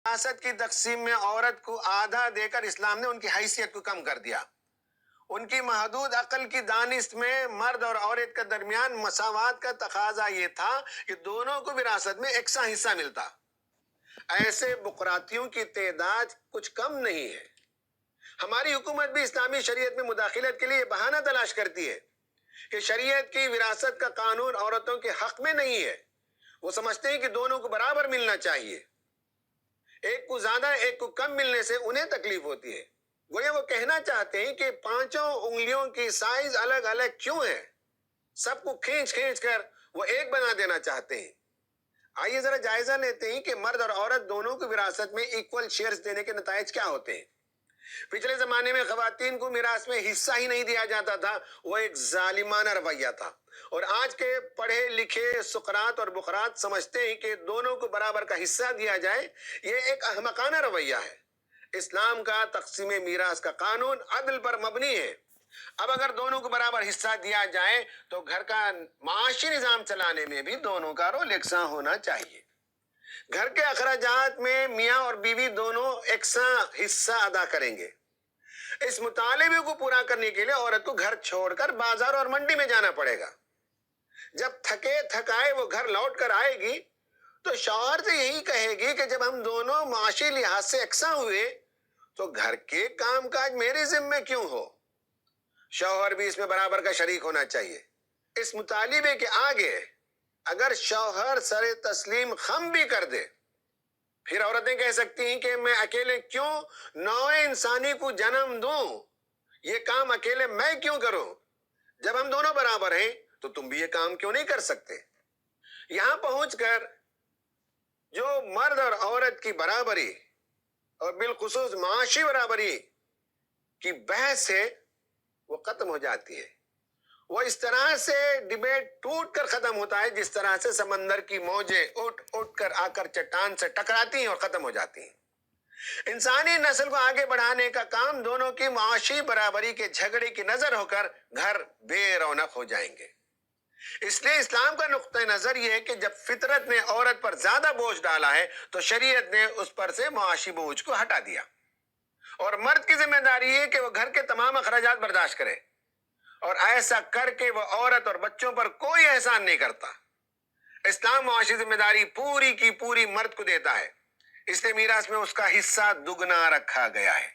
وراثت کی تقسیم میں عورت کو آدھا دے کر اسلام نے ان کی حیثیت کو کم کر دیا۔ ان کی محدود عقل کی دانست میں مرد اور عورت کے درمیان مساوات کا تقاضا یہ تھا کہ دونوں کو وراثت میں یکساں حصہ ملتا۔ ایسے بقراتیوں کی تعداد کچھ کم نہیں ہے۔ ہماری حکومت بھی اسلامی شریعت میں مداخلت کے لیے بہانہ تلاش کرتی ہے کہ شریعت کی وراثت کا قانون عورتوں کے حق میں نہیں ہے۔ وہ سمجھتے ہیں کہ دونوں کو برابر ملنا چاہیے، ایک کو زیادہ ایک کو کم ملنے سے انہیں تکلیف ہوتی ہے۔ گویا وہ کہنا چاہتے ہیں کہ پانچوں انگلیوں کی سائز الگ الگ کیوں ہے، سب کو کھینچ کھینچ کر وہ ایک بنا دینا چاہتے ہیں۔ آئیے ذرا جائزہ لیتے ہیں کہ مرد اور عورت دونوں کو وراثت میں ایکول شیئرز دینے کے نتائج کیا ہوتے ہیں۔ پچھلے زمانے میں خواتین کو میراث میں حصہ ہی نہیں دیا جاتا تھا، وہ ایک ظالمانہ رویہ تھا۔ اور آج کے پڑھے لکھے سقراط اور بقراط سمجھتے ہیں کہ دونوں کو برابر کا حصہ دیا جائے، یہ ایک احمقانہ رویہ ہے۔ اسلام کا تقسیم میراث کا قانون عدل پر مبنی ہے۔ اب اگر دونوں کو برابر حصہ دیا جائے تو گھر کا معاشی نظام چلانے میں بھی دونوں کا رول یکساں ہونا چاہیے۔ گھر کے اخراجات میں میاں اور بیوی دونوں یکساں حصہ ادا کریں گے۔ اس مطالبے کو پورا کرنے کے لیے عورت کو گھر چھوڑ کر بازار اور منڈی میں جانا پڑے گا۔ جب تھکے تھکائے وہ گھر لوٹ کر آئے گی تو شوہر سے یہی کہے گی کہ جب ہم دونوں معاشی لحاظ سے یکساں ہوئے تو گھر کے کام کاج میرے ذمے کیوں ہو؟ شوہر بھی اس میں برابر کا شریک ہونا چاہیے۔ اس مطالبے کے آگے اگر شوہر سر تسلیم خم بھی کر دے، پھر عورتیں کہہ سکتی ہیں کہ میں اکیلے کیوں نوع انسانی کو جنم دوں، یہ کام اکیلے میں کیوں کروں؟ جب ہم دونوں برابر ہیں تو تم بھی یہ کام کیوں نہیں کر سکتے؟ یہاں پہنچ کر جو مرد اور عورت کی برابری اور بالخصوص معاشی برابری کی بحث ہے وہ ختم ہو جاتی ہے۔ وہ اس طرح سے ڈیبیٹ ٹوٹ کر ختم ہوتا ہے جس طرح سے سمندر کی موجیں اٹھ اٹھ کر آ کر چٹان سے ٹکراتی ہیں اور ختم ہو جاتی ہیں۔ انسانی نسل کو آگے بڑھانے کا کام دونوں کی معاشی برابری کے جھگڑے کی نظر ہو کر گھر بے رونق ہو جائیں گے۔ اس لیے اسلام کا نقطہ نظر یہ ہے کہ جب فطرت نے عورت پر زیادہ بوجھ ڈالا ہے تو شریعت نے اس پر سے معاشی بوجھ کو ہٹا دیا، اور مرد کی ذمہ داری ہے کہ وہ گھر کے تمام اخراجات برداشت کرے، اور ایسا کر کے وہ عورت اور بچوں پر کوئی احسان نہیں کرتا۔ اسلام معاشی ذمہ داری پوری کی پوری مرد کو دیتا ہے، اس لیے میراث میں اس کا حصہ دگنا رکھا گیا ہے۔